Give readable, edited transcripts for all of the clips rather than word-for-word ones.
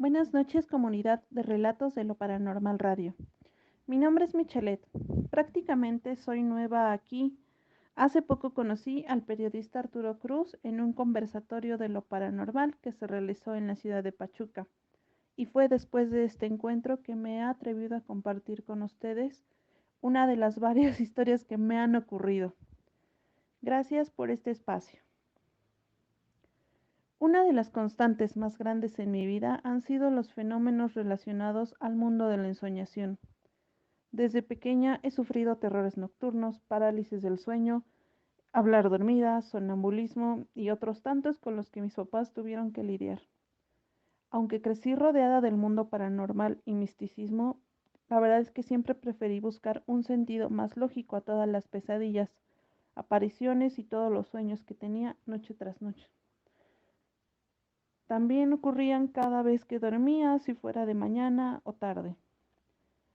Buenas noches, comunidad de Relatos de lo Paranormal Radio. Mi nombre es Michelet. Prácticamente soy nueva aquí. Hace poco conocí al periodista Arturo Cruz en un conversatorio de lo paranormal que se realizó en la ciudad de Pachuca. Y fue después de este encuentro que me he atrevido a compartir con ustedes una de las varias historias que me han ocurrido. Gracias por este espacio. Una de las constantes más grandes en mi vida han sido los fenómenos relacionados al mundo de la ensoñación. Desde pequeña he sufrido terrores nocturnos, parálisis del sueño, hablar dormida, sonambulismo y otros tantos con los que mis papás tuvieron que lidiar. Aunque crecí rodeada del mundo paranormal y misticismo, la verdad es que siempre preferí buscar un sentido más lógico a todas las pesadillas, apariciones y todos los sueños que tenía noche tras noche. También ocurrían cada vez que dormía, si fuera de mañana o tarde.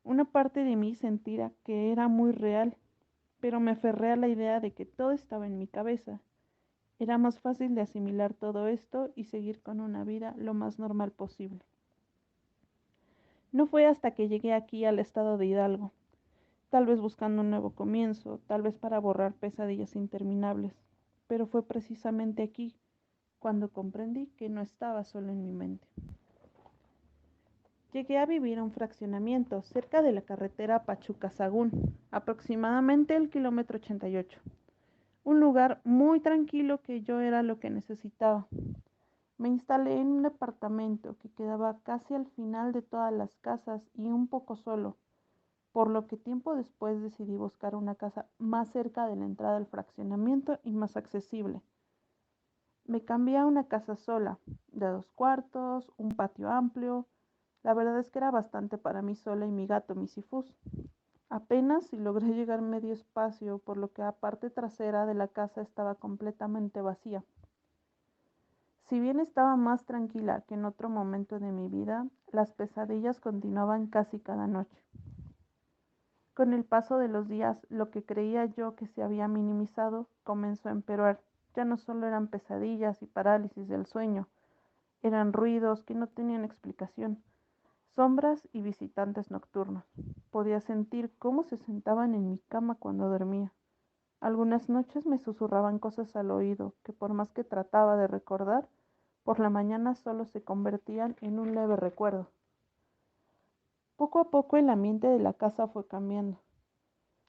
Una parte de mí sentía que era muy real, pero me aferré a la idea de que todo estaba en mi cabeza. Era más fácil de asimilar todo esto y seguir con una vida lo más normal posible. No fue hasta que llegué aquí al estado de Hidalgo, tal vez buscando un nuevo comienzo, tal vez para borrar pesadillas interminables, pero fue precisamente aquí cuando comprendí que no estaba solo en mi mente. Llegué a vivir a un fraccionamiento cerca de la carretera Pachuca-Sagún, aproximadamente el kilómetro 88. Un lugar muy tranquilo que yo era lo que necesitaba. Me instalé en un departamento que quedaba casi al final de todas las casas y un poco solo, por lo que tiempo después decidí buscar una casa más cerca de la entrada del fraccionamiento y más accesible. Me cambié a una casa sola, de 2 cuartos, un patio amplio. La verdad es que era bastante para mí sola y mi gato Misifus. Apenas si logré llegar medio espacio, por lo que la parte trasera de la casa estaba completamente vacía. Si bien estaba más tranquila que en otro momento de mi vida, las pesadillas continuaban casi cada noche. Con el paso de los días, lo que creía yo que se había minimizado comenzó a empeorar. Ya no solo eran pesadillas y parálisis del sueño, eran ruidos que no tenían explicación, sombras y visitantes nocturnos. Podía sentir cómo se sentaban en mi cama cuando dormía. Algunas noches me susurraban cosas al oído que por más que trataba de recordar, por la mañana solo se convertían en un leve recuerdo. Poco a poco el ambiente de la casa fue cambiando.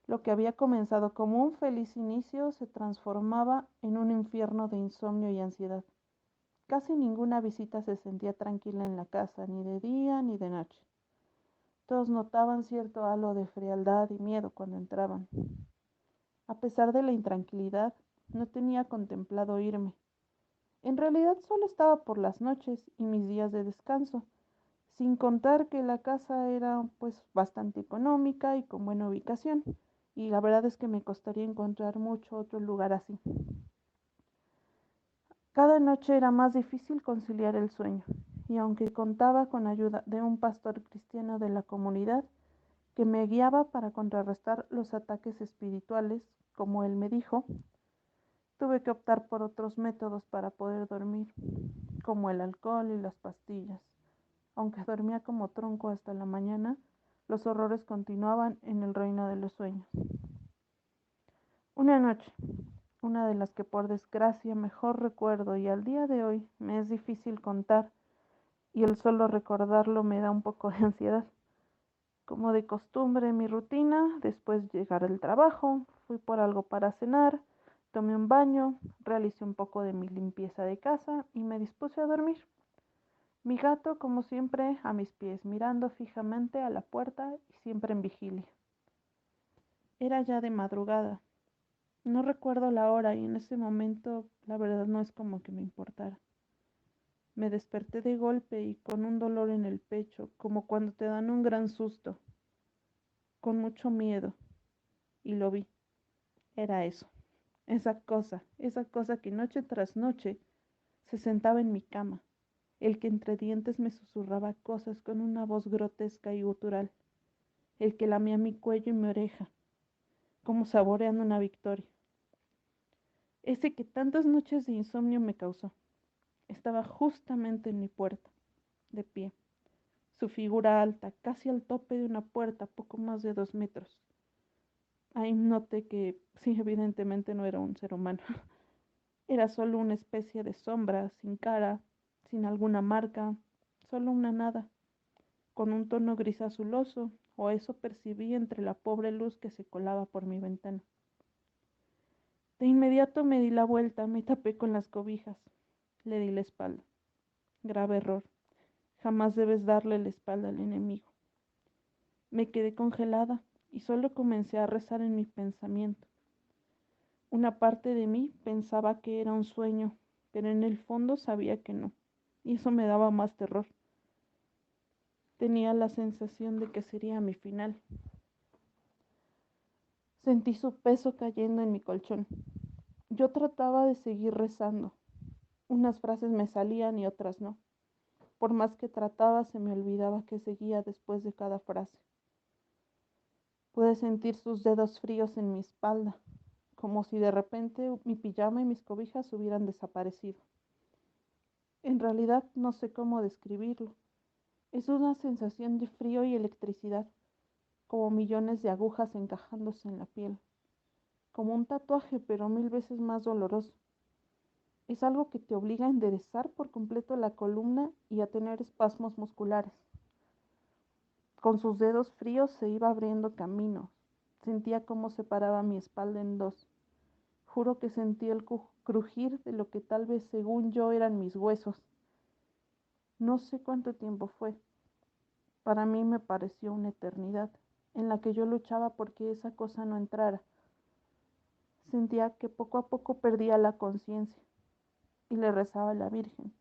Lo que había comenzado como un feliz inicio se transformaba en un infierno de insomnio y ansiedad. Casi ninguna visita se sentía tranquila en la casa, ni de día ni de noche. Todos notaban cierto halo de frialdad y miedo cuando entraban. A pesar de la intranquilidad, no tenía contemplado irme. En realidad solo estaba por las noches y mis días de descanso, sin contar que la casa era pues bastante económica y con buena ubicación, y la verdad es que me costaría encontrar mucho otro lugar así. Cada noche era más difícil conciliar el sueño, y aunque contaba con ayuda de un pastor cristiano de la comunidad, que me guiaba para contrarrestar los ataques espirituales, como él me dijo, tuve que optar por otros métodos para poder dormir, como el alcohol y las pastillas. Aunque dormía como tronco hasta la mañana, los horrores continuaban en el reino de los sueños. Una noche, una de las que por desgracia mejor recuerdo y al día de hoy me es difícil contar, y el solo recordarlo me da un poco de ansiedad. Como de costumbre, mi rutina, después de llegar del trabajo, fui por algo para cenar, tomé un baño, realicé un poco de mi limpieza de casa y me dispuse a dormir. Mi gato, como siempre, a mis pies, mirando fijamente a la puerta y siempre en vigilia. Era ya de madrugada. No recuerdo la hora y en ese momento la verdad no es como que me importara. Me desperté de golpe y con un dolor en el pecho, como cuando te dan un gran susto, con mucho miedo, y lo vi. Era eso, esa cosa que noche tras noche se sentaba en mi cama, el que entre dientes me susurraba cosas con una voz grotesca y gutural, el que lamía mi cuello y mi oreja, como saboreando una victoria. Ese que tantas noches de insomnio me causó. Estaba justamente en mi puerta, de pie. su figura alta, casi al tope de una puerta, poco más de 2 metros. Ahí noté que sí, evidentemente no era un ser humano. Era solo una especie de sombra, sin cara, sin alguna marca, solo una nada, con un tono gris azuloso, o eso percibí entre la pobre luz que se colaba por mi ventana. De inmediato me di la vuelta, me tapé con las cobijas, le di la espalda. Grave error. Jamás debes darle la espalda al enemigo. Me quedé congelada y solo comencé a rezar en mi pensamiento. Una parte de mí pensaba que era un sueño, pero en el fondo sabía que no, y eso me daba más terror. Tenía la sensación de que sería mi final. Sentí su peso cayendo en mi colchón. Yo trataba de seguir rezando. Unas frases me salían y otras no. Por más que trataba, se me olvidaba que seguía después de cada frase. Pude sentir sus dedos fríos en mi espalda, como si de repente mi pijama y mis cobijas hubieran desaparecido. En realidad no sé cómo describirlo. Es una sensación de frío y electricidad, como millones de agujas encajándose en la piel, como un tatuaje, pero 1000 veces más doloroso. Es algo que te obliga a enderezar por completo la columna y a tener espasmos musculares. Con sus dedos fríos se iba abriendo camino. Sentía cómo separaba mi espalda en dos. Juro que sentí el crujir de lo que tal vez según yo eran mis huesos. No sé cuánto tiempo fue. Para mí me pareció una eternidad, en la que yo luchaba porque esa cosa no entrara. Sentía que poco a poco perdía la conciencia y le rezaba a la Virgen.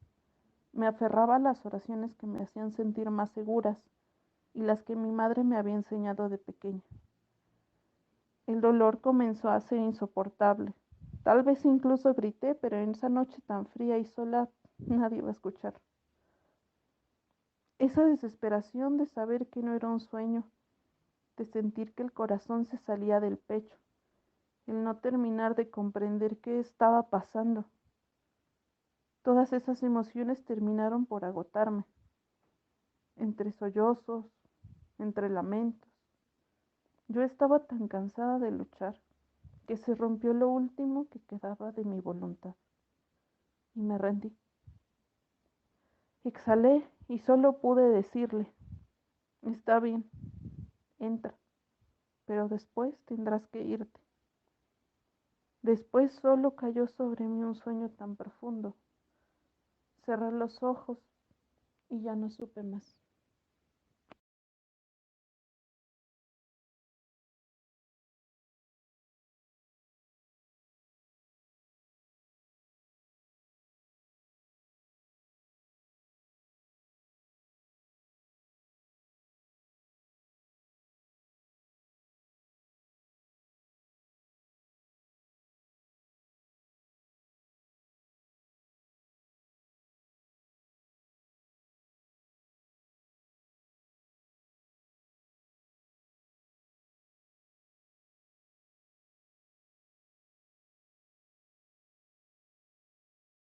Me aferraba a las oraciones que me hacían sentir más seguras y las que mi madre me había enseñado de pequeña. El dolor comenzó a ser insoportable. Tal vez incluso grité, pero en esa noche tan fría y sola nadie iba a escuchar. Esa desesperación de saber que no era un sueño, de sentir que el corazón se salía del pecho, el no terminar de comprender qué estaba pasando. Todas esas emociones terminaron por agotarme, entre sollozos, entre lamentos. Yo estaba tan cansada de luchar que se rompió lo último que quedaba de mi voluntad y me rendí. Exhalé y solo pude decirle, está bien, entra, pero después tendrás que irte. Después solo cayó sobre mí un sueño tan profundo. Cerré los ojos y ya no supe más.